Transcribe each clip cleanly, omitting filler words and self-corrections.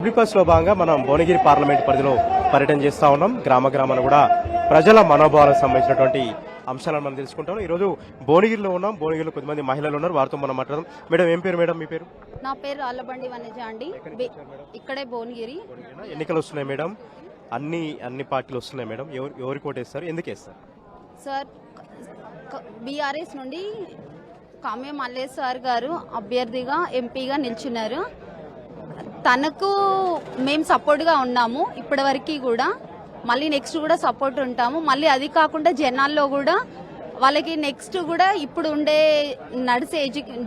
Public లో భాగంగా మనం భువనగిరి పార్లమెంట్ పరిధిలో పర్యటన చేస్తా ఉన్నాం. గ్రామాన కూడా ప్రజల మనోభావాలకు సంబంధించినటువంటి అంశాలను మనం తెలుసుకుంటాం. ఈ రోజు భువనగిరిలో ఉన్నాం. భువనగిరిలో కొద్దిమంది మహిళలు ఉన్నారు, వారితో మనం మాట్లాడదాం. మేడం, ఏం పేరు మేడం? మీ పేరు? నా పేరు అల్లబండి వనజ అండి. ఇక్కడే భువనగిరి. ఎన్నికలు వస్తున్నాయి మేడం, అన్ని పార్టీలు వస్తున్నాయి మేడం. ఎవరికి ఓటేస్తారు, ఎందుకు వేస్తారు? సార్, బీఆర్ఎస్ నుండి కామ్య మల్లేష్ సార్ గారు అభ్యర్థిగా ఎంపీగా నిల్చున్నారు. తనకు మేము సపోర్ట్గా ఉన్నాము ఇప్పటి వరకు కూడా, మళ్ళీ నెక్స్ట్ కూడా సపోర్ట్ ఉంటాము. మళ్ళీ అది కాకుండా జనాల్లో కూడా వాళ్ళకి నెక్స్ట్ కూడా ఇప్పుడు ఉండే నడిచే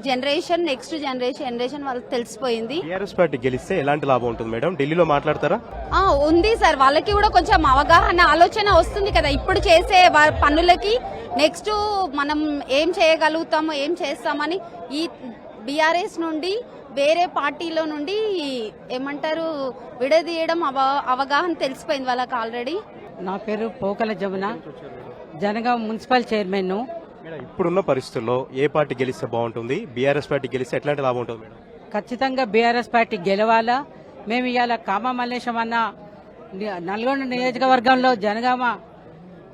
జనరేషన్, నెక్స్ట్ జనరేషన్ వాళ్ళకి తెలిసిపోయింది. టీఆర్ఎస్ పార్టీ గెలిస్తే ఎలాంటి లాభం ఉంటుంది మేడం? ఢిల్లీలో మాట్లాడతారా? ఉంది సార్, వాళ్ళకి కూడా కొంచెం అవగాహన, ఆలోచన వస్తుంది కదా. ఇప్పుడు చేసే పనులకి నెక్స్ట్ మనం ఏం చేయగలుగుతామో, ఏం చేస్తామని ఈ బీఆర్ఎస్ నుండి వేరే పార్టీలో నుండి ఏమంటారు విడదీయడం అవగాహన తెలిసిపోయింది వాళ్ళకి ఆల్రెడీ. నా పేరు పోకల జమున, జనగాం మున్సిపల్ చైర్మన్. ఇప్పుడున్న పరిస్థితుల్లో ఏ పార్టీ గెలిస్తే బాగుంటుంది? బీఆర్ఎస్ పార్టీ గెలిస్తే ఎట్లాంటి లాభం ఉంటుంది మేడం? ఖచ్చితంగా బీఆర్ఎస్ పార్టీ గెలవాలా. మేము ఇవాళ కామా మల్లేశం అన్న నల్గొండ నియోజకవర్గంలో జనగామ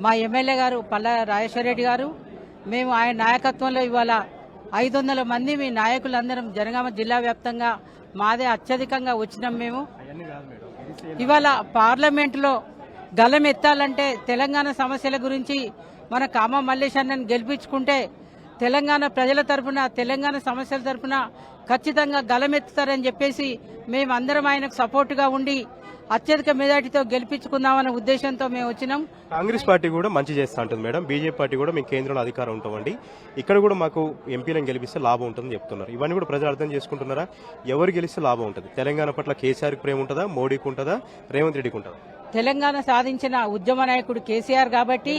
మా ఎమ్మెల్యే గారు పల్లా రాజేశ్వరరెడ్డి గారు, మేము ఆయన నాయకత్వంలో ఇవాళ 500 మంది మీ నాయకులందరం జనగామ జిల్లా వ్యాప్తంగా మాదే అత్యధికంగా వచ్చినాం. మేము ఇవాళ పార్లమెంటులో గలం ఎత్తాలంటే తెలంగాణ సమస్యల గురించి మన కామా మల్లేశాన్ని గెలిపించుకుంటే తెలంగాణ ప్రజల తరఫున, తెలంగాణ సమస్యల తరఫున ఖచ్చితంగా గలమెత్తుతారని చెప్పేసి మేమందరం ఆయనకు సపోర్టుగా ఉండి అత్యధిక మెజార్టీతో గెలిపించుకుందామనే ఉద్దేశంతో మేము వచ్చినాం. కాంగ్రెస్ పార్టీ కూడా మంచి చేస్తా ఉంటుంది మేడం, బీజేపీ పార్టీ కూడా మేము కేంద్రంలో అధికారం ఉంటామండి, ఇక్కడ కూడా మాకు ఎంపీలను గెలిపిస్తే లాభం ఉంటుందని చెప్తున్నారు. ఇవన్నీ కూడా ప్రజలు అర్థం చేసుకుంటున్నారా? ఎవరు గెలిస్తే లాభం ఉంటుంది? తెలంగాణ పట్ల కేసీఆర్కి ప్రేమ ఉంటుందా, మోడీకి ఉంటుందా, రేవంత్ రెడ్డికి ఉంటుందా? తెలంగాణ సాధించిన ఉద్యమ నాయకుడు కేసీఆర్ కాబట్టి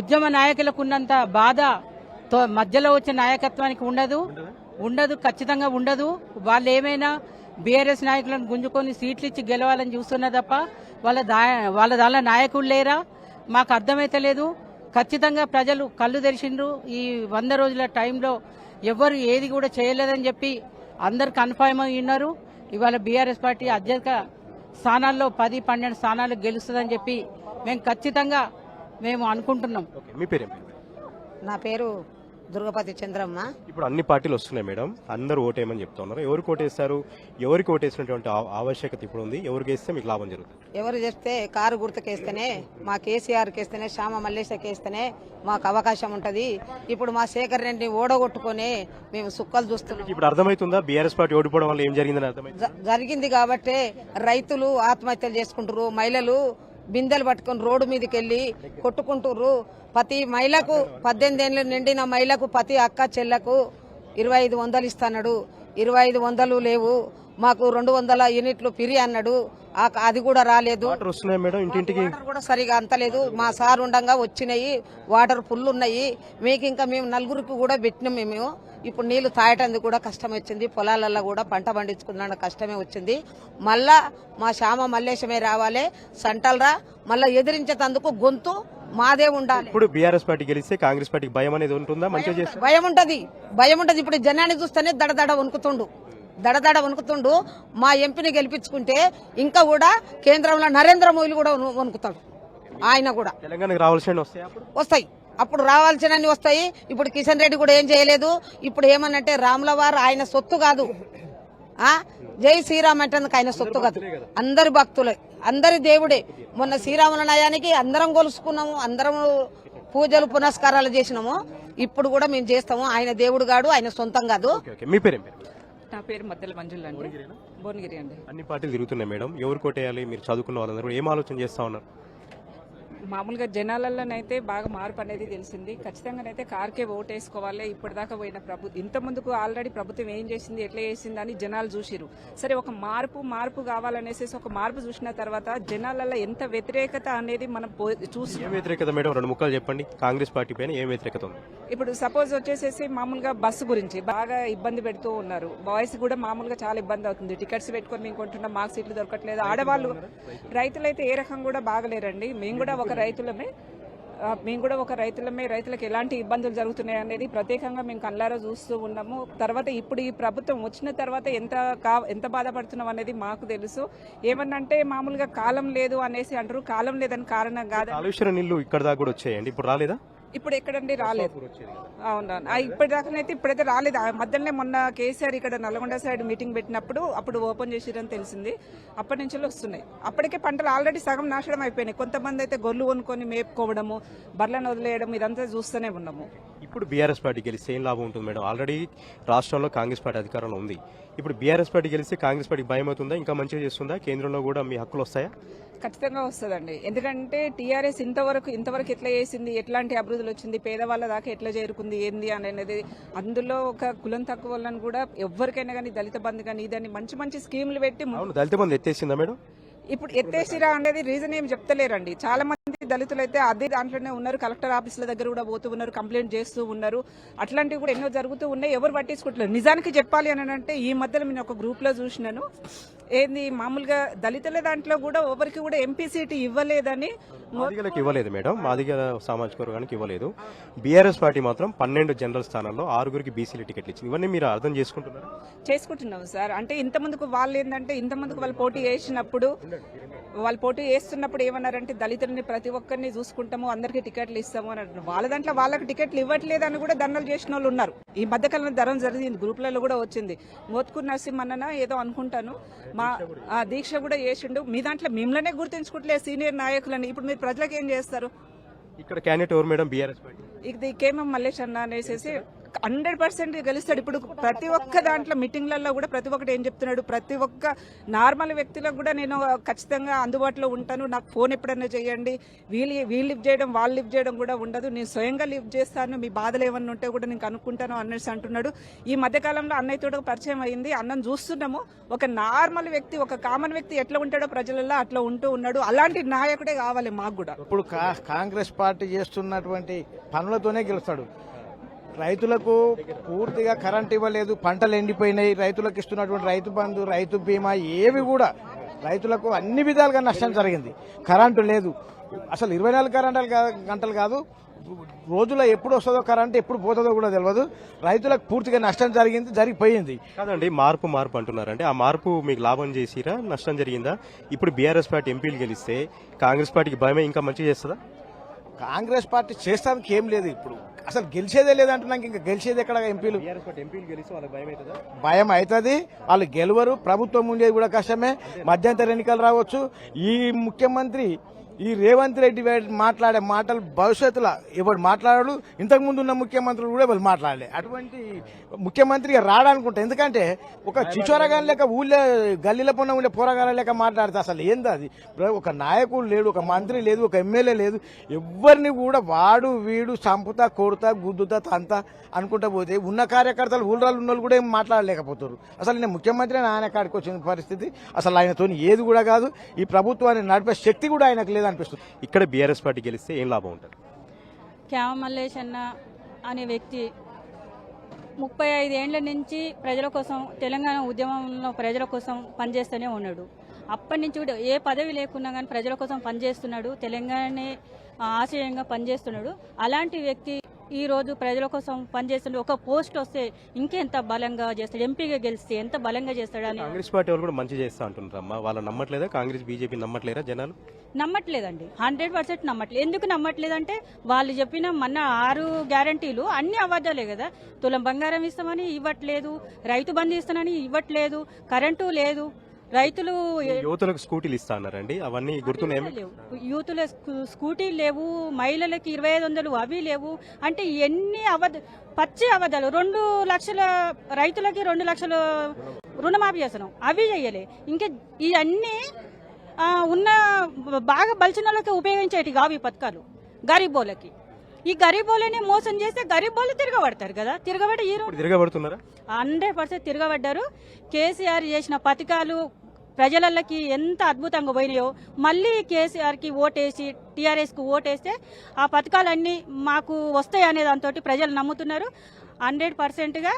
ఉద్యమ నాయకులకు ఉన్నంత బాధ మధ్యలో వచ్చే నాయకత్వానికి ఉండదు, ఖచ్చితంగా ఉండదు. వాళ్ళు ఏమైనా బీఆర్ఎస్ నాయకులను గుంజుకొని సీట్లు ఇచ్చి గెలవాలని చూస్తున్నా తప్ప వాళ్ళ దానిలో నాయకులు లేరా మాకు అర్థమైతలేదు. ఖచ్చితంగా ప్రజలు కళ్ళు తెరిచిండ్రు. ఈ 100 రోజుల టైంలో ఎవరు ఏది కూడా చేయలేదని చెప్పి అందరు కన్ఫర్మ్ అయి ఉన్నారు. ఇవాళ బీఆర్ఎస్ పార్టీ అత్యధిక స్థానాల్లో 10-12 స్థానాలు గెలుస్తుందని చెప్పి మేము ఖచ్చితంగా అనుకుంటున్నాం. మీ పేరు? నా పేరు దుర్గపతి చంద్రమ్మ. ఇప్పుడు అన్ని పార్టీలు వస్తున్నాయి మేడం, అందరూ ఓటేయమని చెప్తా ఉన్నారు. ఎవరికి ఓటేస్తారు? ఎవరికి ఓటేసినటువంటి ఆవశ్యకత ఇప్పుడు ఉంది? ఎవరికి వేస్తే మీకు లాభం జరుగుతుంది? ఎవరు చేస్తే కారు గుర్తుకేస్తేనే, మా కేసీఆర్కి వేస్తేనే, శ్యామ మల్లేశకి వేస్తేనే మాకు అవకాశం ఉంటది. ఇప్పుడు మా శేఖర్ రెడ్డిని ఓడగొట్టుకుని మేము సుక్కలు చూస్తున్నాం. ఇప్పుడు అర్థమవుతుందా బీఆర్ఎస్ పార్టీ ఓడిపోవడం వల్ల ఏం జరిగిందని? అర్థమైంది, జరిగింది కాబట్టి రైతులు ఆత్మహత్యలు చేసుకుంటారు, మహిళలు బిందెలు పట్టుకుని రోడ్డు మీదకి వెళ్లి కొట్టుకుంటుర్రు. ప్రతి మహిళకు 18 ఏళ్ళు నిండిన మహిళకు ప్రతి అక్క చెల్లకు 2500 ఇస్తాడు. 2500 లేవు మాకు. 200 యూనిట్లు పిరి అన్నాడు, అది కూడా రాలేదు. వాటర్ కూడా సరిగా అంతలేదు. మా సార్ ఉండగా వచ్చినాయి, వాటర్ ఫుల్ ఉన్నాయి. మీకు ఇంకా మేము 4గురికి కూడా పెట్టినాం. మేము ఇప్పుడు నీళ్లు తాగటానికి కూడా కష్టం వచ్చింది, పొలాలలో కూడా పంట పండించుకున్న కష్టమే వచ్చింది. మళ్ళా మా శ్యామ మల్లేశమే రావాలి, సంటలరా మళ్ళా ఎదిరించేందుకు గొంతు మాదే ఉండాలి. ఇప్పుడు బీఆర్ఎస్ పార్టీ గెలిస్తే కాంగ్రెస్ పార్టీకి భయం అనేది ఉంటుందా? మంచిగా భయం ఉంటది. ఇప్పుడు జనాన్ని చూస్తేనే దడదడ వణుకుతుండు. మా ఎంపీని గెలిపించుకుంటే ఇంకా కూడా కేంద్రంలో నరేంద్ర మోదీ కూడా వణుకుతాడు. ఆయన కూడా తెలంగాణకు రావాల్సిన వస్తాయి, అప్పుడు రావాల్సినవి వస్తాయి. ఇప్పుడు కిషన్ రెడ్డి కూడా ఏం చేయలేదు. ఇప్పుడు ఏమనంటే రాముల వారు ఆయన సొత్తు కాదు, జై శ్రీరామ్ అంటే ఆయన సొత్తు కాదు, అందరి భక్తులే, అందరి దేవుడే. మొన్న శ్రీరాముల నయానికి అందరం కొలుసుకున్నాము, అందరం పూజలు పునస్కారాలు చేసినాము. ఇప్పుడు కూడా మేము చేస్తాము. ఆయన దేవుడు కాదు, ఆయన సొంతం కాదు. మీ పేరు? నా పేరు మద్దెల మంజుల అండి, భువనగిరి అండి. అన్ని పార్టీలు తిరుగుతున్నాయి మేడం, ఎవరు కోటేయాలి? మీరు చదువుకున్న వాళ్ళందరూ ఏం ఆలోచన చేస్తా ఉన్నారు? మామూలుగా జనాలలోనైతే బాగా మార్పు అనేది తెలిసింది. ఖచ్చితంగానైతే కార్కే ఓటేసుకోవాలి. ఇప్పటిదాకా పోయిన ఇంత ముందుకు ఆల్రెడీ ప్రభుత్వం ఏం చేసింది, ఎట్లా చేసింది అని జనాలు చూసిరు. సరే, ఒక మార్పు కావాలనేసి ఒక మార్పు చూసిన తర్వాత జనాలలో ఎంత వ్యతిరేకత అనేది మనం చూసి. ఏం వ్యతిరేకత మేడం? 2 ముక్కలు చెప్పండి. కాంగ్రెస్ పార్టీ పైన ఏం వ్యతిరేకత ఉంది? ఇప్పుడు సపోజ్ వచ్చేసేసి మామూలుగా బస్సు గురించి బాగా ఇబ్బంది పెడుతూ ఉన్నారు. బాయ్స్ కూడా మామూలుగా చాలా ఇబ్బంది అవుతుంది. టికెట్స్ పెట్టుకొని మేము కొంటున్నాం, మాకు సీట్లు దొరకట్లేదు. ఆడవాళ్ళు, రైతులైతే ఏ రకం కూడా బాగలేరండి. మేము కూడా ఒక రైతులమే. మేము కూడా ఒక రైతులకు ఎలాంటి ఇబ్బందులు జరుగుతున్నాయి అనేది ప్రత్యేకంగా మేము కళ్ళారా చూస్తూ ఉన్నాము. తర్వాత ఇప్పుడు ఈ ప్రభుత్వం వచ్చిన తర్వాత ఎంత బాధపడుతున్నాం అనేది మాకు తెలుసు. ఏమన్నంటే మామూలుగా కాలం లేదు అనేసి అంటారు, కాలం లేదని కారణం కాదు. కాళేశ్వరం నీళ్లు ఇక్కడ దాకా కూడా వచ్చాయండి, ఇప్పుడు రాలేదా? ఇప్పుడు ఎక్కడండి రాలేదు. అవునవును, ఇప్పుడైతే రాలేదు. ఆ మధ్యలోనే మొన్న కేసీఆర్ ఇక్కడ నల్గొండ సైడ్ మీటింగ్ పెట్టినప్పుడు అప్పుడు ఓపెన్ చేసిరని తెలిసింది. అప్పటి నుంచి వస్తున్నాయి. అప్పటికే పంటలు ఆల్రెడీ సగం నాశనం అయిపోయినాయి. కొంతమంది అయితే గొర్రెలు కొనుక్కొని మేపుకోవడము, బర్లను వదిలేయడం ఇదంతా చూస్తూనే ఉన్నాము. ఇప్పుడు బీఆర్ఎస్ పార్టీ గెలిస్తే ఏం లాభం ఉంటుంది మేడం? ఆల్రెడీ రాష్ట్రంలో కాంగ్రెస్ పార్టీ అధికారంలో ఉంది. ఇప్పుడు బీఆర్ఎస్ పార్టీ గెలిస్తే కాంగ్రెస్ పార్టీకి భయం అవుతుందా? ఇంకా మంచిగా చేస్తుందా? కేంద్రంలో కూడా మీ హక్కులు వస్తాయా? ఖచ్చితంగా వస్తుందండి. ఎందుకంటే టీఆర్ఎస్ ఇంతవరకు ఎట్లా చేసింది, ఎట్లాంటి అభివృద్ధులు వచ్చింది, పేదవాళ్ళ దాకా ఎట్లా చేరుకుంది ఏంది అనేది, అందులో ఒక కులం తక్కువ వాళ్ళని కూడా ఎవరికైనా కానీ దళిత బంధు కానీ ఇదని మంచి మంచి స్కీములు పెట్టి దళిత బంధు ఎత్తేసిందా మేడం? ఇప్పుడు ఎత్తేసిరా అనేది రీజన్ ఏం చెప్తలేరండి. చాలా మంది దళితులు అయితే అదే దాంట్లోనే ఉన్నారు. కలెక్టర్ ఆఫీసుల దగ్గర కూడా పోతూ ఉన్నారు, కంప్లైంట్ చేస్తూ ఉన్నారు. అట్లాంటివి కూడా ఎన్నో జరుగుతూ ఉన్నాయి. ఎవరు పట్టించుకుంటున్నారు? నిజానికి చెప్పాలి అని అంటే ఈ మధ్యలో నేను ఒక గ్రూప్ లో చూసినాను, ఏంది మామూలుగా దళితుల దాంట్లో కూడా ఎవరికి కూడా ఎంపీ సీటు ఇవ్వలేదని. మాదిగలకు ఇవ్వలేదు మేడం, మాదిగ సామాజిక వర్గానికి ఇవ్వలేదు. బీఆర్ఎస్ పార్టీ మాత్రం 12 జనరల్ స్థానాల్లో 6గురికి బీసీలు టికెట్లు ఇచ్చింది. ఇవన్నీ మీరు అర్థం చేసుకుంటున్నాం సార్. అంటే ఇంతమందుకు వాళ్ళు ఏంటంటే వాళ్ళు పోటీ చేస్తున్నప్పుడు ఏమన్నారంటే దళితులని ప్రతి ఒక్కరిని చూసుకుంటాము, అందరికీ టికెట్లు ఇస్తాము అని అంటున్నారు. వాళ్ళ దాంట్లో వాళ్ళకి టికెట్లు ఇవ్వట్లేదని కూడా ధర్నాలు చేసిన వాళ్ళు ఉన్నారు. ఈ మధ్యకాలంలో ధరం జరిగింది, గ్రూప్లలో కూడా వచ్చింది. మోత్కూరు నరసింహన్న ఏదో అనుకుంటాను మా దీక్ష కూడా చేసిండు. మీ దాంట్లో మిమ్మల్నే గుర్తించుకుంటలేదు సీనియర్ నాయకులని. ఇప్పుడు మీరు ప్రజలకు ఏం చేస్తారు? ఇక్కడ క్యాండిడేట్ ఎవరు మేడం? బీఆర్ఎస్ పార్టీ ఇది కేఎం మల్లేష్ అన్న అనేసి 100% గెలుస్తాడు. ఇప్పుడు ప్రతి ఒక్క దాంట్లో మీటింగ్లలో కూడా ప్రతి ఒక్కటి ఏం చెప్తున్నాడు, ప్రతి ఒక్క నార్మల్ వ్యక్తులకు కూడా నేను ఖచ్చితంగా అందుబాటులో ఉంటాను, నాకు ఫోన్ ఎప్పుడైనా చేయండి, వీళ్ళు లిఫ్ట్ చేయడం వాళ్ళు లిఫ్ట్ చేయడం కూడా ఉండదు, నేను స్వయంగా లిఫ్ట్ చేస్తాను, మీ బాధలు ఏమన్నా ఉంటే కూడా నేను కనుక్కుంటాను అనేసి అంటున్నాడు. ఈ మధ్యకాలంలో అన్నయ్యతో పరిచయం అయింది, అన్నం చూస్తున్నాము. ఒక నార్మల్ వ్యక్తి, ఒక కామన్ వ్యక్తి ఎట్లా ఉంటాడో ప్రజలలో అట్లా ఉంటూ ఉన్నాడు. అలాంటి నాయకుడే కావాలి మాకు కూడా. ఇప్పుడు కాంగ్రెస్ పార్టీ చేస్తున్నటువంటి పనులతోనే గెలుస్తాడు. రైతులకు పూర్తిగా కరెంట్ ఇవ్వలేదు, పంటలు ఎండిపోయినాయి, రైతులకు ఇస్తున్నటువంటి రైతు బంధు, రైతు బీమా ఏవి కూడా రైతులకు అన్ని విధాలుగా నష్టం జరిగింది. కరెంటు లేదు, అసలు 24 గంటలు కాదు, రోజులో ఎప్పుడు వస్తుందో కరెంట్, ఎప్పుడు పోతుందో కూడా తెలియదు. రైతులకు పూర్తిగా నష్టం జరిగిపోయింది. కాదండి, మార్పు అంటున్నారంటే ఆ మార్పు మీకు లాభం చేసిరా, నష్టం జరిగిందా? ఇప్పుడు బీఆర్ఎస్ పార్టీ ఎంపీలు గెలిస్తే కాంగ్రెస్ పార్టీకి భయమే ఇంకా మంచి చేస్తుందా? కాంగ్రెస్ పార్టీ చేస్తానికి ఏం లేదు. ఇప్పుడు అసలు గెలిచేదే లేదంటున్నాక ఇంకా గెలిచేది ఎక్కడ? ఎంపీలు భయం అవుతుంది, వాళ్ళు గెలవరు. ప్రభుత్వం ఉండేది కూడా కష్టమే, మధ్యంతర ఎన్నికలు రావచ్చు. ఈ ముఖ్యమంత్రి ఈ రేవంత్ రెడ్డి మాట్లాడే మాటలు భవిష్యత్తులో ఎవరు మాట్లాడాడు, ఇంతకు ముందు ఉన్న ముఖ్యమంత్రులు కూడా ఎవరు మాట్లాడలే. అటువంటి ముఖ్యమంత్రి రాడనుకుంటా. ఎందుకంటే ఒక చిచోరగాని లేక ఊళ్ళో గల్లీల పొన్న ఉండే పోరగాల లేక మాట్లాడితే అసలు ఏంది అది? ఒక నాయకుడు లేడు, ఒక మంత్రి లేదు, ఒక ఎమ్మెల్యే లేదు. ఎవరిని కూడా వాడు వీడు చంపుతా కొడుతా గుద్దుతా తంతా అనుకుంటా పోతే ఉన్న కార్యకర్తలు ఊళ్ళలో ఉన్న వాళ్ళు కూడా ఏం మాట్లాడలేకపోతారు. అసలు నేను ముఖ్యమంత్రి ఆయన కాడికి వచ్చిన పరిస్థితి అసలు ఆయనతో ఏది కూడా కాదు. ఈ ప్రభుత్వాన్ని నడిపే శక్తి కూడా ఆయనకు లేదు అనిపిస్తుంది. ఇక్కడ బీఆర్ఎస్ పార్టీ గెలిస్తే ఏం లాభం ఉంటుంది? కేఎం మల్లేష్ అన్న అనే వ్యక్తి 35 ఏండ్ల నుంచి ప్రజల కోసం, తెలంగాణ ఉద్యమంలో ప్రజల కోసం పనిచేస్తూనే ఉన్నాడు. అప్పటి నుంచి కూడా ఏ పదవి లేకున్నా కానీ ప్రజల కోసం పనిచేస్తున్నాడు, తెలంగాణనే ఆశయంగా పనిచేస్తున్నాడు. అలాంటి వ్యక్తి ఈ రోజు ప్రజల కోసం పనిచేస్తుండే ఒక పోస్ట్ వస్తే ఇంకెంత బలంగా చేస్తాడు, ఎంపీగా గెలిస్తే ఎంత బలంగా చేస్తాడని. కాంగ్రెస్ పార్టీ వాళ్ళు కూడా మంచి చేస్తా అంటున్నారమ్మా, వాళ్ళు నమ్మట్లేదా? కాంగ్రెస్ బీజేపీ నమ్మట్లేరా జనాలు? నమ్మట్లేదండి, 100% నమ్మట్లేదు. ఎందుకు నమ్మట్లేదంటే వాళ్ళు చెప్పిన మన 6 గ్యారంటీలు అన్ని అబద్ధాలే కదా. తులం బంగారం ఇస్తామని ఇవ్వట్లేదు, రైతు బంధు ఇస్తానని ఇవ్వట్లేదు, కరెంటు లేదు, రైతులు యువతులకు స్కూటీలు ఇస్తా అన్నారండి, అవన్నీ గుర్తున్నాయి? యూతుల స్కూటీలు లేవు, మహిళలకి 2500 అవి లేవు. అంటే ఎన్ని పచ్చి అబద్ధాలు. 2 లక్షల రైతులకి 2 లక్షలు రుణమాఫీ చేస్తున్నాం, అవి చెయ్యలే. ఇంకా ఇవన్నీ ఉన్న బాగా బలిచినోళ్ళకి ఉపయోగించేటి కావు ఈ పథకాలు. గరీబోళ్ళకి, ఈ గరీబోళ్ళని మోసం చేస్తే గరీబోళ్ళు తిరగబడతారు కదా. తిరగబడుతున్నారా? 100% తిరగబడ్డారు. కేసీఆర్ చేసిన పథకాలు ప్రజలకి ఎంత అద్భుతంగా పోయినాయో, మళ్ళీ కేసీఆర్కి ఓటేసి టీఆర్ఎస్కి ఓటేస్తే ఆ పథకాలన్నీ మాకు వస్తాయి అనే దాంతో ప్రజలు నమ్ముతున్నారు. 100%గా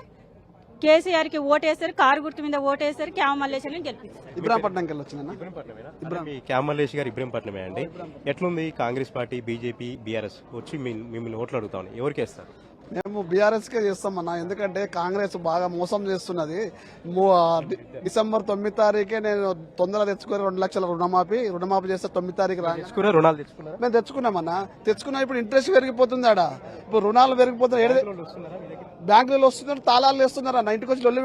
కేసీఆర్ కి ఓటేస్తారు, కారు గుర్తు మీద ఓటేస్తారు, క్యామ మల్లేశ్వరిని గెలిపిస్తారు. ఇబ్రాహీంపట్నంకి వెళ్ళి వచ్చిన ఇబ్రహీంపట్నమేనా? మీ క్యామల్లేష్ గారు ఇబ్రహీంపట్నమే అండి. ఎట్లుంది కాంగ్రెస్ పార్టీ, బీజేపీ, బీఆర్ఎస్ వచ్చి మిమ్మల్ని ఓట్లు అడుగుతాను, ఎవరికి వేస్తారు? మేము బీఆర్ఎస్ కే చేస్తామన్నా. ఎందుకంటే కాంగ్రెస్ బాగా మోసం చేస్తున్నది. డిసెంబర్ 9 తారీఖే నేను తొందరగా తెచ్చుకుని 2 లక్షల రుణమాఫీ చేస్తే 9 తారీఖు తెచ్చుకున్నారా? రుణాలు తెచ్చుకున్నారా? మేము తెచ్చుకున్నామన్నా. తెచ్చుకున్నా ఇప్పుడు ఇంట్రెస్ట్ పెరిగిపోతుంది. ఇప్పుడు రుణాలు పెరిగిపోతున్నాయి. బ్యాంకులలో వస్తున్నారు, తాళాలు వేస్తున్నారు అన్న. ఇంటికి వచ్చి లొల్లు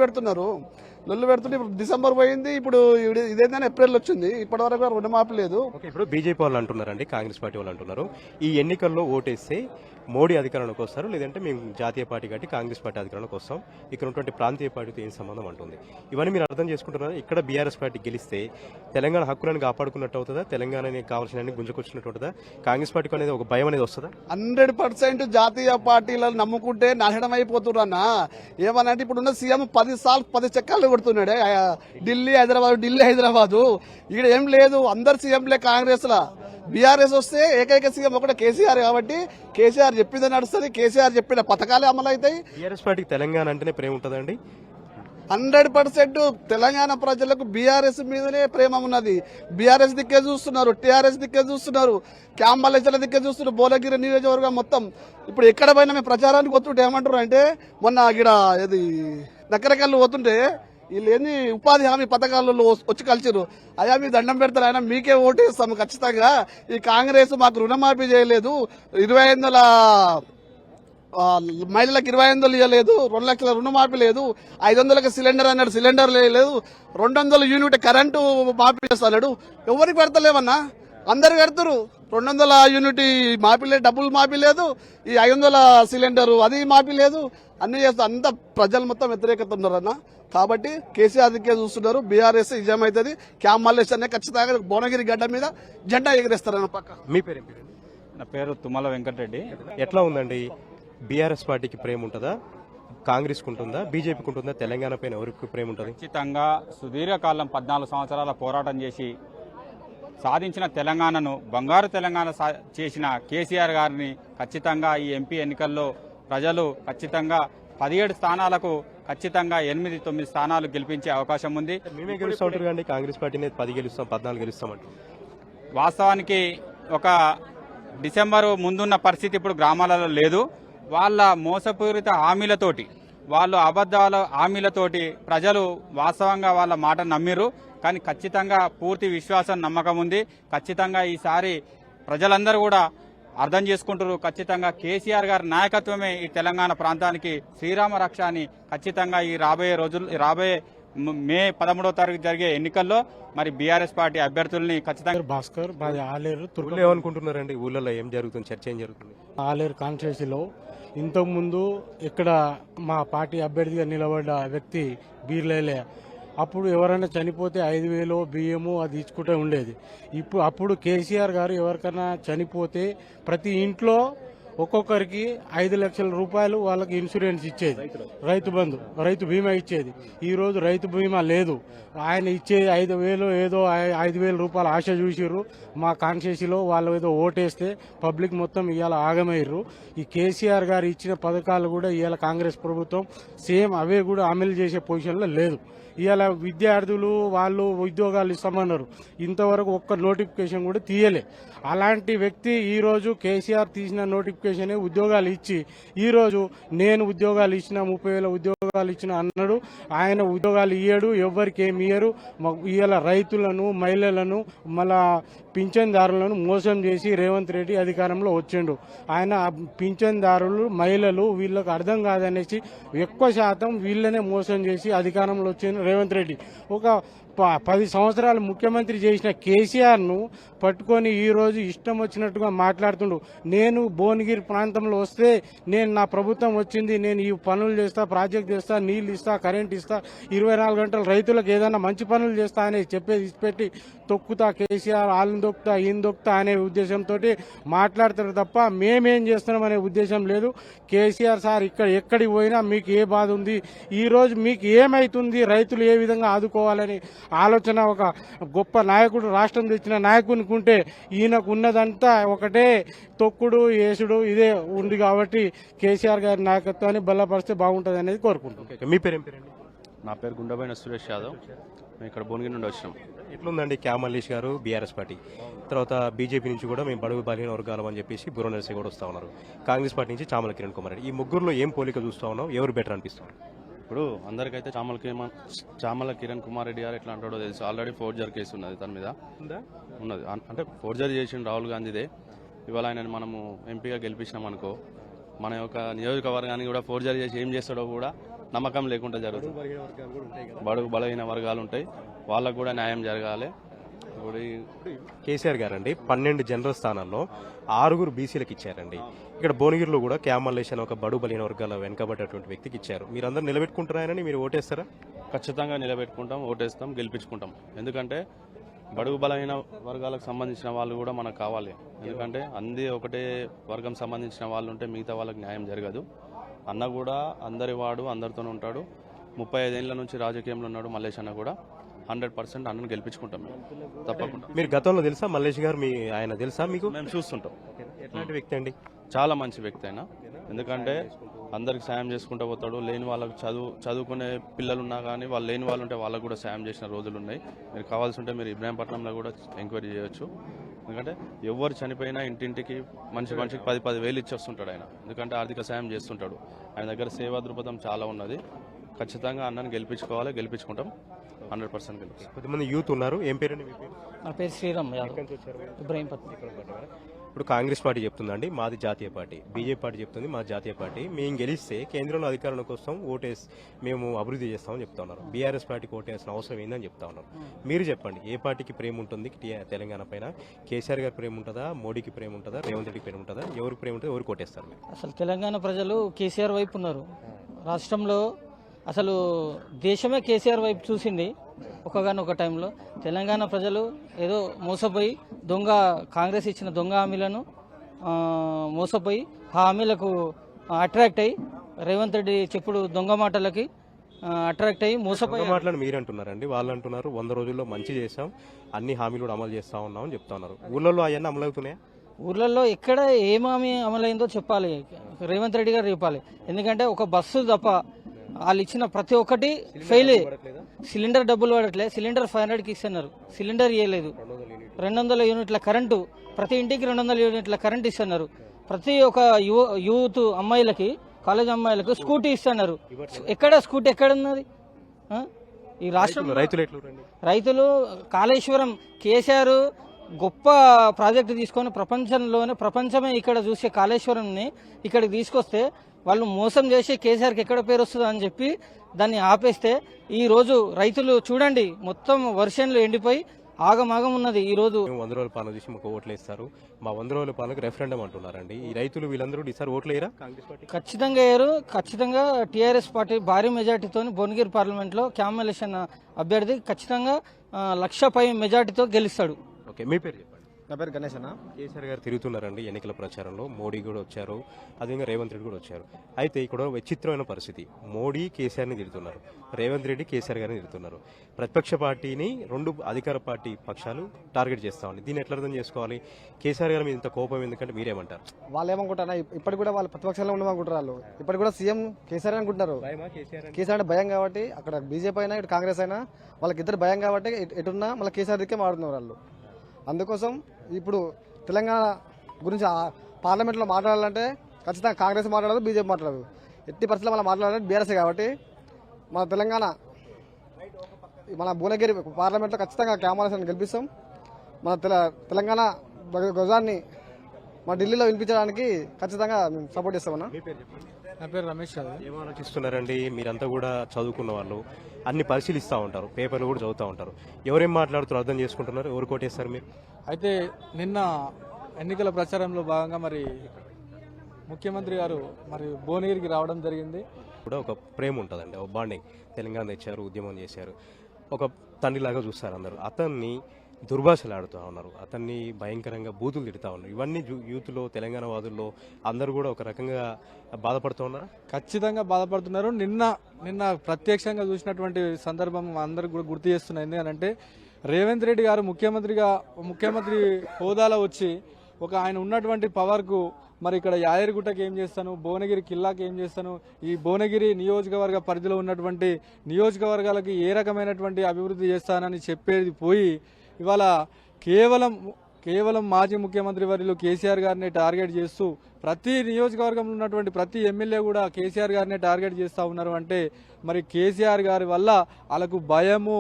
పెడుతుంటే ఇప్పుడు డిసెంబర్ పోయింది, ఇప్పుడు ఇదేంటనే ఏప్రిల్ వచ్చింది, ఇప్పటి వరకు రుణమాఫీ లేదు. ఇప్పుడు బీజేపీ వాళ్ళు అంటున్నారండి, కాంగ్రెస్ పార్టీ వాళ్ళు అంటున్నారు ఈ ఎన్నికల్లో ఓటేస్తే మోడీ అధికారంలోకి వస్తారు, లేదంటే మేము జాతీయ పార్టీ కాబట్టి కాంగ్రెస్ పార్టీ అధికారంలోకి వస్తాం, ఇక్కడ ఉన్నటువంటి ప్రాంతీయ పార్టీతో ఏం సంబంధం అంటుంది. ఇవన్నీ మీరు అర్థం చేసుకుంటున్నారు. ఇక్కడ బీఆర్ఎస్ పార్టీ గెలిస్తే తెలంగాణ హక్కులను కాపాడుకున్నట్టు అవుతుందా, తెలంగాణని కావాల్సిన గుంజుకొచ్చినట్టు అవుతుందా, కాంగ్రెస్ పార్టీకి అనేది ఒక భయం అనేది వస్తుందా? 100% జాతీయ పార్టీలను నమ్ముకుంటే నాశనం అయిపోతున్నారు అన్న. ఏమనంటే ఇప్పుడున్న సీఎం 10 చక్రాలు కొడుతున్నాడే, ఢిల్లీ హైదరాబాదు. ఇక్కడ ఏం లేదు, అందరు సీఎంలే కాంగ్రెస్ లా. బీఆర్ఎస్ వస్తే ఏకైక సీఎం ఒకటే కేసీఆర్, కాబట్టి కేసీఆర్ చెప్పిందే నడుస్తుంది, కేసీఆర్ చెప్పిన పథకాలే అమలు అవుతాయి. బీఆర్ఎస్ పార్టీకి తెలంగాణ అంటేనే ప్రేమ ఉంటుందండి. 100% తెలంగాణ ప్రజలకు బీఆర్ఎస్ మీదనే ప్రేమ ఉన్నది. బీఆర్ఎస్ దిక్కే చూస్తున్నారు, టీఆర్ఎస్ దిక్కే చూస్తున్నారు, క్యాంబలేజల దిక్కే చూస్తున్నారు, భువనగిరి నియోజకవర్గం మొత్తం. ఇప్పుడు ఎక్కడ పోయినా మేము ప్రచారానికి వస్తుంటే ఏమంటారు అంటే, మొన్న ఇక్కడ ఇది నక్కరకల్లు పోతుంటే వీళ్ళు ఏంది ఉపాధి హామీ పథకాలలో వచ్చి కలిసిరు. అయ్యా మీ దండం పెడతారు, ఆయన మీకే ఓటేస్తాము ఖచ్చితంగా. ఈ కాంగ్రెస్ మాకు రుణమాఫీ చేయలేదు, 2500 మహిళలకు 2500 ఇవ్వలేదు, 2 లక్షల రుణమాఫీ లేదు, 500లకు సిలిండర్ అన్నాడు, సిలిండర్ లేదు, 200 యూనిట్ కరెంటు మాఫీ చేస్తాడు. ఎవరికి పెడతలేమన్నా, అందరు పెడతారు. 200 యూనిట్ మాఫీ లేదు, డబ్బులు మాఫీ లేదు, ఈ 500 సిలిండర్ అది మాఫీ లేదు, అన్ని చేస్తారు. అంత ప్రజలు మొత్తం వ్యతిరేకత ఉన్నారన్న. కాబట్టి కేసీఆర్ దిక్కే చూస్తున్నారు. బీఆర్ఎస్ విజయం అవుతుంది. క్యామ్ మల్లేష్ అనే ఖచ్చితంగా భువనగిరి గడ్డ మీద జెండా ఎగిరేస్తారన్న పక్క. మీ పేరు? నా పేరు తుమ్మల వెంకటరెడ్డి. ఎట్లా ఉందండి, బీఆర్ఎస్ పార్టీకి ప్రేమ ఉంటుందా, కాంగ్రెస్ ఉంటుందా, బీజేపీకి ఉంటుందా, తెలంగాణ పైన ఎవరికి ప్రేమ ఉంటుంది? ఖచ్చితంగా సుదీర్ఘకాలం 14 సంవత్సరాల పోరాటం చేసి సాధించిన తెలంగాణను బంగారు తెలంగాణ చేసిన కేసీఆర్ గారిని ఖచ్చితంగా ఈ ఎంపీ ఎన్నికల్లో ప్రజలు ఖచ్చితంగా 17 స్థానాలకు ఖచ్చితంగా 8-9 స్థానాలు గెలిపించే అవకాశం ఉంది. మేమే గెలుస్తూ ఉంటారు కానీ కాంగ్రెస్ పార్టీనే 10 గెలుస్తాం, 14 గెలుస్తామంట. వాస్తవానికి ఒక డిసెంబరు ముందున్న పరిస్థితి ఇప్పుడు గ్రామాలలో లేదు. వాళ్ళ మోసపూరిత హామీలతోటి, వాళ్ళు అబద్ధాల హామీలతోటి ప్రజలు వాస్తవంగా వాళ్ళ మాట నమ్మిరు. కానీ ఖచ్చితంగా పూర్తి విశ్వాసం, నమ్మకం ఉంది. ఖచ్చితంగా ఈసారి ప్రజలందరూ కూడా అర్థం చేసుకుంటారు. ఖచ్చితంగా కేసీఆర్ గారి నాయకత్వమే ఈ తెలంగాణ ప్రాంతానికి శ్రీరామ రక్ష అని ఖచ్చితంగా ఈ రాబోయే మే 13వ తారీఖు జరిగే ఎన్నికల్లో మరి బీఆర్ఎస్ పార్టీ అభ్యర్థుల్ని ఖచ్చితంగా. భాస్కర్ మాది ఆలేరు. ఊళ్ళో ఏమనుకుంటున్నారండి, ఊళ్ళలో ఏం జరుగుతుంది, చర్చ ఏం జరుగుతుంది? ఆలేరు కాన్స్టిట్యూన్సీలో ఇంతకుముందు ఇక్కడ మా పార్టీ అభ్యర్థిగా నిలబడ్డ వ్యక్తి బీర్లేలే. అప్పుడు ఎవరైనా చనిపోతే 5,000 బియ్యము అది ఇచ్చుకుంటే ఉండేది. అప్పుడు కేసీఆర్ గారు ఎవరికైనా చనిపోతే ప్రతి ఇంట్లో ఒక్కొక్కరికి 5 లక్షల రూపాయలు వాళ్ళకి ఇన్సూరెన్స్ ఇచ్చేది, రైతు బంధు, రైతు బీమా ఇచ్చేది. ఈ రోజు రైతు బీమా లేదు. ఆయన ఇచ్చేది 5,000 ఏదో 5,000 రూపాయలు ఆశ చూసిర్రు. మా కాన్స్టిట్యూన్సీలో వాళ్ళు ఏదో ఓటేస్తే పబ్లిక్ మొత్తం ఇవాళ ఆగమయ్యారు. ఈ కేసీఆర్ గారు ఇచ్చిన పథకాలు కూడా ఇవాళ కాంగ్రెస్ ప్రభుత్వం సేమ్ అవే కూడా అమలు చేసే పొజిషన్లో లేదు. ఇవాళ విద్యార్థులు వాళ్ళు ఉద్యోగాలు ఇస్తామన్నారు, ఇంతవరకు ఒక్క నోటిఫికేషన్ కూడా తీయలే. అలాంటి వ్యక్తి ఈరోజు కేసీఆర్ తీసిన నోటిఫికేషన్ ఉద్యోగాలు ఇచ్చి ఈరోజు నేను ఉద్యోగాలు ఇచ్చిన 30,000 ఉద్యోగాలు ఇచ్చిన అన్నాడు. ఆయన ఉద్యోగాలు ఇయ్యడు, ఎవ్వరికి ఏమి ఇయ్యరు. ఇవాళ రైతులను, మహిళలను, మళ్ళా పింఛన్దారులను మోసం చేసి రేవంత్ రెడ్డి అధికారంలో వచ్చిండు. ఆయన పింఛన్దారులు, మహిళలు వీళ్ళకి అర్థం కాదనేసి ఎక్కువ శాతం వీళ్ళనే మోసం చేసి అధికారంలో వచ్చిండు రేవంత్ రెడ్డి. ఒక 10 సంవత్సరాలు ముఖ్యమంత్రి చేసిన కేసీఆర్ ను పట్టుకొని ఈ రోజు ఇష్టం వచ్చినట్టుగా మాట్లాడుతుండు. నేను భువనగిరి ప్రాంతంలో వస్తే నేను నా ప్రభుత్వం వచ్చింది, నేను ఈ పనులు చేస్తా, ప్రాజెక్ట్ చేస్తా, నీళ్లు ఇస్తా, కరెంట్ ఇస్తా, 24 గంటలు రైతులకు ఏదైనా మంచి పనులు చేస్తా అని చెప్పేది ఇచ్చిపెట్టి తొక్కుతా కేసీఆర్ వాళ్ళని దొక్కుతా ఈయన దొక్కుతా అనే ఉద్దేశంతో మాట్లాడతారు తప్ప మేమేం చేస్తున్నాం అనే ఉద్దేశం లేదు. కేసీఆర్ సార్ ఎక్కడికి పోయినా మీకు ఏ బాధ ఉంది, ఈ రోజు మీకు ఏమైతుంది, రైతులు ఏ విధంగా ఆదుకోవాలని ఆలోచన ఒక గొప్ప నాయకుడు, రాష్ట్రం తెచ్చిన నాయకునికి ఉంటే ఈయనకు ఉన్నదంతా ఒకటే తొక్కుడు ఏసుడు ఇదే ఉంది. కాబట్టి కేసీఆర్ గారి నాయకత్వాన్ని బలపరిస్తే బాగుంటుంది అనేది కోరుకుంటున్నాం. మీ పేరు ఏం పేరండి? నా పేరు గుండెబైన సురేష్ యాదవ్. మేము ఇక్కడ భువనగిరి నుండి వచ్చినాం. ఎట్లుందండి క్యామ్ మల్లేష్ గారు బీఆర్ఎస్ పార్టీ తర్వాత బీజేపీ నుంచి కూడా మేము బడుగు బలహీన వర్గాలం అని చెప్పేసి బుర్ర నరసింహ కూడా వస్తూ ఉన్నారు. కాంగ్రెస్ పార్టీ నుంచి చామల కిరణ్ కుమార్ రెడ్డి. ఈ ముగ్గురులో ఏం పోలిక చూస్తూ ఉన్నాం? ఎవరు బెటర్ అనిపిస్తుంది? ఇప్పుడు అందరికైతే చామల కిరణ్ కుమార్ రెడ్డి గారు ఎట్లా అంటాడో తెలుసు. ఆల్రెడీ ఫోర్జరీ కేసు ఉన్నది తన మీద ఉన్నది. అంటే ఫోర్జరీ చేసిన రాహుల్ గాంధీదే. ఇవాళ ఆయన మనము ఎంపీగా గెలిపించినాం అనుకో, మన యొక్క నియోజకవర్గానికి కూడా ఫోర్జరీ చేసి ఏం చేస్తాడో కూడా నమ్మకం లేకుండా జరుగుతుంది. బడుగు బలహీన వర్గాలు ఉంటాయి, వాళ్ళకు కూడా న్యాయం జరగాలి. ఇప్పుడు కేసీఆర్ గారండి 12 జనరల్ స్థానాల్లో 6 బీసీలకు ఇచ్చారండి. ఇక్కడ భువనగిరిలో కూడా క్యామ్ మల్లేష్ అని ఒక బడుగు బలహీన వర్గాల వెనుకబడ్డటువంటి వ్యక్తికి ఇచ్చారు. మీరందరూ నిలబెట్టుకుంటారని మీరు ఓటేస్తారా? ఖచ్చితంగా నిలబెట్టుకుంటాం, ఓటేస్తాం, గెలిపించుకుంటాం. ఎందుకంటే బడుగు బలహీన వర్గాలకు సంబంధించిన వాళ్ళు కూడా మనకు కావాలి. ఎందుకంటే అంది ఒకటే వర్గం సంబంధించిన వాళ్ళు ఉంటే మిగతా వాళ్ళకి న్యాయం జరగదు. అన్న కూడా అందరి వాడు, అందరితోనే ఉంటాడు. 35 ఏళ్ల నుంచి రాజకీయంలో ఉన్నాడు మల్లేష్ అన్న కూడా. 100% అన్నను గెలిపించుకుంటాం మేము తప్పకుండా. మీరు గతంలో తెలుసా మల్లేష్ గారు? ఆయన తెలుసా మీకు? మేము చూస్తుంటాం. ఎట్లాంటి వ్యక్తి అండి? చాలా మంచి వ్యక్తి అయినా. ఎందుకంటే అందరికి సాయం చేసుకుంటూ పోతాడు. లేని వాళ్ళకు చదువుకునే పిల్లలు ఉన్నా కానీ వాళ్ళు లేని వాళ్ళు ఉంటే వాళ్ళకు కూడా సాయం చేసిన రోజులు ఉన్నాయి. మీరు కావాల్సి ఉంటే మీరు ఇబ్రాహీంపట్నంలో కూడా ఎంక్వైరీ చేయొచ్చు. ఎందుకంటే ఎవరు చనిపోయినా ఇంటింటికి మనిషికి 10-10 వేలు ఇచ్చి వస్తుంటాడు ఆయన. ఎందుకంటే ఆర్థిక సాయం చేస్తుంటాడు. ఆయన దగ్గర సేవా దృక్పథం చాలా ఉన్నది. ఖచ్చితంగా అన్నను గెలిపించుకోవాలి, గెలిపించుకుంటాం. 100% గెలిపిస్తాం. కొద్దిమంది యూత్ ఉన్నారు. ఏం పేరండి మీ పేరు? నా పేరు శ్రీరామ్ యాదవ్, ఇబ్రాహీంపట్నం. ఇప్పుడు కాంగ్రెస్ పార్టీ చెప్తుందండి మాది జాతీయ పార్టీ, బీజేపీ పార్టీ చెప్తుంది మా జాతీయ పార్టీ, మేము గెలిస్తే కేంద్రంలో అధికారుల కోసం ఓటేసి మేము అభివృద్ధి చేస్తామని చెప్తా ఉన్నారు. బీఆర్ఎస్ పార్టీకి ఓటేయాల్సిన అవసరం ఏందని చెప్తా ఉన్నారు. మీరు చెప్పండి, ఏ పార్టీకి ప్రేమ ఉంటుంది తెలంగాణ పైన? కేసీఆర్ గారి ప్రేమ ఉంటుందా, మోడీకి ప్రేమ ఉంటుందా, రేవంత్ రెడ్డికి ప్రేమ ఉంటుందా? ఎవరికి ప్రేమ ఉంటుంది, ఎవరికి ఓటేస్తారు మీరు? అసలు తెలంగాణ ప్రజలు కేసీఆర్ వైపు ఉన్నారు. రాష్ట్రంలో అసలు దేశమే కేసీఆర్ వైపు చూసింది ఒకగానొక టైంలో. తెలంగాణ ప్రజలు ఏదో మోసపోయి కాంగ్రెస్ ఇచ్చిన దొంగ హామీలను మోసపోయి ఆ హామీలకు అట్రాక్ట్ అయ్యి రేవంత్ రెడ్డి చెప్పుడు దొంగ మాటలకి అట్రాక్ట్ అయ్యి మోసపోయి మాటలను మీరు అంటున్నారండి. వాళ్ళు అంటున్నారు 100 రోజుల్లో మంచి చేసాం, అన్ని హామీలు కూడా అమలు చేస్తా ఉన్నాం అని చెప్తా ఉన్నారు. ఊళ్ళల్లో అవన్నీ అమలు అవుతున్నాయా? ఊర్లలో ఎక్కడ ఏం హామీ అమలైందో చెప్పాలి, రేవంత్ రెడ్డి గారు చెప్పాలి. ఎందుకంటే ఒక బస్సు తప్ప వాళ్ళు ఇచ్చిన ప్రతి ఒక్కటి ఫెయిల్. సిలిండర్ డబ్బులు పడట్లేదు. సిలిండర్ 500కి ఇస్తున్నారు, సిలిండర్ ఇవ్వలేదు. 200 యూనిట్ల కరెంటు, ప్రతి ఇంటికి 200 యూనిట్ల కరెంట్ ఇస్తున్నారు. ప్రతి ఒక్క యూత్ అమ్మాయిలకి, కాలేజ్ అమ్మాయిలకు స్కూటీ ఇస్తున్నారు. ఎక్కడ స్కూటీ ఎక్కడ ఉన్నది? ఈ రాష్ట్రంలో రైతులు కాళేశ్వరం కేసీఆర్ గొప్ప ప్రాజెక్టు తీసుకొని ప్రపంచమే ఇక్కడ చూసే కాళేశ్వరంని ఇక్కడికి తీసుకొస్తే వాళ్ళు మోసం చేసి కేసీఆర్కి ఎక్కడ పేరు వస్తుందో అని చెప్పి దాన్ని ఆపేస్తే ఈ రోజు రైతులు చూడండి మొత్తం వర్షన్లు ఎండిపోయి ఆగమాగం ఉన్నది. ఈ రోజు 100 రోజుల పాలన చూసి మాకు ఓట్లు వేస్తారు, మా 100 రోజుల పాలనకు రెఫరెండం అంటున్నారండి. ఈ రైతులు వీళ్ళందరూ ఈసారి ఓట్లు వేయరా కాంగ్రెస్ పార్టీ? ఖచ్చితంగా వేయరు. ఖచ్చితంగా టీఆర్ఎస్ పార్టీ భారీ మెజార్టీతో భువనగిరి పార్లమెంట్ లో క్యామ్ మల్లేష్ అన్న అభ్యర్థి ఖచ్చితంగా 1,00,000 మెజార్టీతో గెలుస్తాడు. ఓకే, మీ పేరు చెప్పండి. నా పేరు గణేష్ అన్న. కేసీఆర్ గారు తిరుగుతున్నారండి ఎన్నికల ప్రచారంలో. మోడీ కూడా వచ్చారు, అదేవిధంగా రేవంత్ రెడ్డి కూడా వచ్చారు. అయితే ఇక్కడ విచిత్రమైన పరిస్థితి, మోడీ కేసీఆర్ని తిరుగుతున్నారు, రేవంత్ రెడ్డి కేసీఆర్ గారిని తిరుగుతున్నారు. ప్రతిపక్ష పార్టీని 2 అధికార పార్టీ పక్షాలు టార్గెట్ చేస్తా ఉంది. దీన్ని ఎట్లా అర్థం చేసుకోవాలి? కేసీఆర్ గారి మీద ఇంత కోపం ఎందుకంటే మీరేమంటారు? వాళ్ళు ఏమనుకుంటారా, ఇప్పటికి కూడా వాళ్ళు ప్రతిపక్షంలో ఉండమనుకుంటారు. వాళ్ళు ఇప్పటికి కూడా సీఎం కేసీఆర్ అనుకుంటారు. కేసీఆర్ అంటే భయం కాబట్టి, అక్కడ బీజేపీ అయినా ఇటు కాంగ్రెస్ అయినా వాళ్ళకి ఇద్దరు భయం కాబట్టి ఎటున్నా మళ్ళీ కేసీఆర్ దిక్కే మారుతున్నారు వాళ్ళు. అందుకోసం ఇప్పుడు తెలంగాణ గురించి పార్లమెంట్లో మాట్లాడాలంటే ఖచ్చితంగా కాంగ్రెస్ మాట్లాడదు, బీజేపీ మాట్లాడదు. ఎట్టి పరిస్థితుల్లో మనం మాట్లాడాలంటే బీఆర్ఎస్ కాబట్టి మన తెలంగాణ మన భువనగిరి పార్లమెంట్లో ఖచ్చితంగా క్యామరాస్ గెలిపిస్తాం. మన తెలంగాణ ధ్వజాన్ని మన ఢిల్లీలో వినిపించడానికి ఖచ్చితంగా మేము సపోర్ట్ చేస్తామన్నా. నా పేరు రమేష్. ఏం ఆలోచిస్తున్నారండి? మీరంతా కూడా చదువుకున్న వాళ్ళు, అన్ని పరిశీలిస్తూ ఉంటారు, పేపర్లు కూడా చదువుతూ ఉంటారు. ఎవరేం మాట్లాడుతారో అర్థం చేసుకుంటున్నారు, ఎవరు కోటేస్తారు మీరు? అయితే నిన్న ఎన్నికల ప్రచారంలో భాగంగా మరి ముఖ్యమంత్రి గారు మరి భువనగిరికి రావడం జరిగింది. కూడా ఒక ప్రేమ ఉంటుందండి, ఒక బాండింగ్. తెలంగాణ తెచ్చారు, ఉద్యమం చేశారు, ఒక తండ్రిలాగా చూస్తారు అందరూ. అతన్ని దుర్భాషలు ఆడుతూ ఉన్నారు, అతన్ని భయంకరంగా బూతులు తిడుతూ ఉన్నారు. ఇవన్నీ యూత్లో తెలంగాణ వాదుల్లో అందరూ కూడా ఒక రకంగా బాధపడుతూ ఉన్నారా? ఖచ్చితంగా బాధపడుతున్నారు. నిన్న ప్రత్యక్షంగా చూసినటువంటి సందర్భం అందరికి కూడా గుర్తు చేస్తున్నది. ఎందుకంటే రేవంత్ రెడ్డి గారు ముఖ్యమంత్రి హోదాలో వచ్చి ఒక ఆయన ఉన్నటువంటి పవర్కు మరి ఇక్కడ యాదగిరిగుట్టకి ఏం చేస్తాను, భువనగిరి కిల్లాకి ఏం చేస్తాను, ఈ భువనగిరి నియోజకవర్గ పరిధిలో ఉన్నటువంటి నియోజకవర్గాలకి ఏ రకమైనటువంటి అభివృద్ధి చేస్తానని చెప్పేది పోయి ఇవాళ కేవలం మాజీ ముఖ్యమంత్రి వర్యులు కేసీఆర్ గారిని టార్గెట్ చేస్తూ ప్రతి నియోజకవర్గంలో ఉన్నటువంటి ప్రతి ఎమ్మెల్యే కూడా కేసీఆర్ గారిని టార్గెట్ చేస్తూ ఉన్నారు. అంటే మరి కేసీఆర్ గారి వల్ల వాళ్ళకు భయము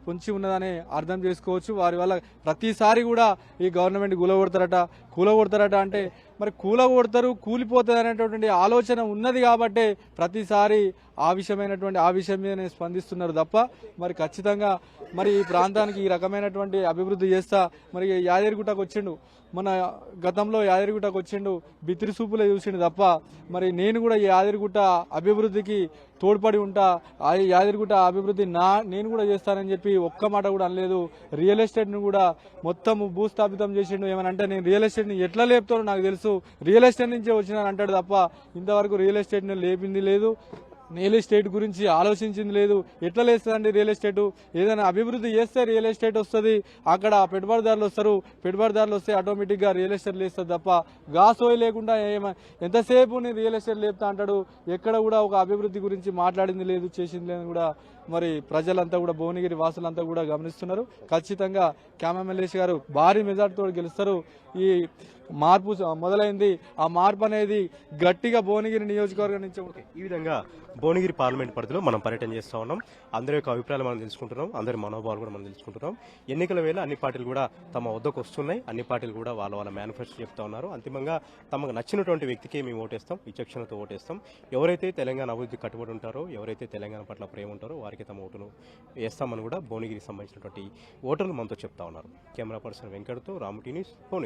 పొంచి ఉన్నదని అర్థం చేసుకోవచ్చు. వారి వల్ల ప్రతిసారి కూడా ఈ గవర్నమెంట్ కూలగొడతారట అంటే మరి కూలిపోతుంది అనేటటువంటి ఆలోచన ఉన్నది కాబట్టి ప్రతిసారి ఆ విషయం మీదనే స్పందిస్తున్నారు తప్ప మరి ఖచ్చితంగా మరి ఈ ప్రాంతానికి ఈ రకమైనటువంటి అభివృద్ధి చేస్తా మరి యాదగిరిగుట్టకు వచ్చిండు, మన గతంలో యాదగిరిగుట్టకు వచ్చిండు, బిత్తిరి సూపులే చూసిండు తప్ప మరి నేను కూడా ఈ యాదగిరిగుట్ట అభివృద్ధికి తోడ్పడి ఉంటా, ఆ యాదగిరిగుట్ట అభివృద్ధి నేను కూడా చేస్తానని చెప్పి ఒక్క మాట కూడా అనలేదు. రియల్ ఎస్టేట్ను కూడా మొత్తం భూస్థాపితం చేసిండు. ఏమనంటే నేను రియల్ ఎస్టేట్ని ఎట్లా లేపుతానో నాకు తెలుసు, రియల్ ఎస్టేట్ నుంచే వచ్చినాను అంటాడు తప్ప ఇంతవరకు రియల్ ఎస్టేట్ని లేపింది లేదు, రియల్ ఎస్టేట్ గురించి ఆలోచించింది లేదు. ఎట్లా లేస్తుందండి రియల్ ఎస్టేట్? ఏదైనా అభివృద్ధి చేస్తే రియల్ ఎస్టేట్ వస్తుంది, అక్కడ పెట్టుబడిదారులు వస్తారు, పెట్టుబడిదారులు వస్తే ఆటోమేటిక్గా రియల్ ఎస్టేట్ లేస్తుంది తప్ప గాసోయి లేకుండా ఎంతసేపు నేను రియల్ ఎస్టేట్ లేపుతా అంటాడు. ఎక్కడ కూడా ఒక అభివృద్ధి గురించి మాట్లాడింది లేదు, చేసింది లేదు కూడా మరి ప్రజలంతా కూడా భువనగిరి వాసులంతా కూడా గమనిస్తున్నారు. ఖచ్చితంగా ఎమ్మెల్యేస్ గారు భారీ మెజార్టీతో గెలుస్తారు. ఈ మార్పు మొదలైంది, ఆ మార్పు అనేది గట్టిగా భువనగిరి నియోజకవర్గం నుంచి ఈ విధంగా భువనగిరి పార్లమెంట్ పరిధిలో మనం పర్యటన చేస్తూ ఉన్నాం. అందరి యొక్క అభిప్రాయాలు మనం తెలుసుకుంటున్నాం, అందరి మనోభావాలు కూడా మనం తెలుసుకుంటున్నాం. ఎన్నికల వేళ అన్ని పార్టీలు కూడా తమ వద్దకు వస్తున్నాయి, అన్ని పార్టీలు కూడా వాళ్ళ మేనిఫెస్టో చెప్తా ఉన్నారు. అంతిమంగా తమకు నచ్చినటువంటి వ్యక్తికి మేము ఓటేస్తాం, విచక్షణతో ఓటేస్తాం. ఎవరైతే తెలంగాణ అభివృద్ధి కట్టుబడి ఉంటారో, ఎవరైతే తెలంగాణ పట్ల ప్రేమ ఉంటారో వారికి తమ ఓటును వేస్తామని కూడా భువనగిరికి సంబంధించినటువంటి ఓటర్లు మనతో చెప్తా ఉన్నారు. కెమెరా పర్సన్ వెంకట్తో రాము టీ న్యూస్, భువనగిరి.